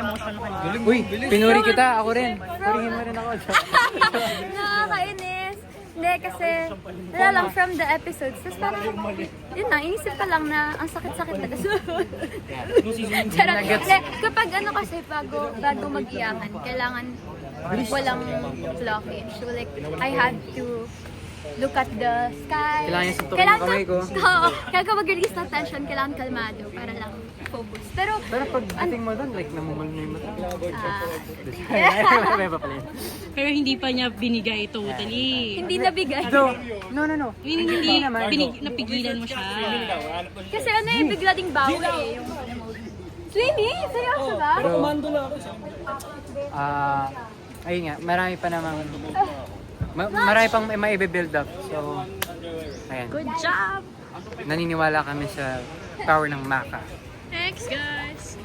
emotion ko niya. Uy, pinuri kita. Ako rin. Purihin mo rin ako. Nakakainis. Hindi, kasi wala lang from the episodes. Tapos parang, yun na, inisip ko lang na ang sakit-sakit na kasunod. Charot. Hindi, kapag ano kasi, bago mag-iyakan, kailangan walang blockage. So like, I had to look at the sky. Kailangan yung suntukin yung kamay ko. Oo. Kaya kapag release ng tension, kailangan kalmado para lang focus. Pero pag dating mo doon, like namumul na yung mata. May pa pala yun. Pero hindi pa niya binigay totally. hindi nabigay. No. Hindi naman. Napigilan mo siya. Kasi ano yung bigla ding bawi eh. Yung emotion. Swimming? Seryoso ba? Pero, ayun nga, marami pa namang, marami pang maibe-build up. So, ayan. Good job! Naniniwala kami sa power ng Maka. Thanks, guys!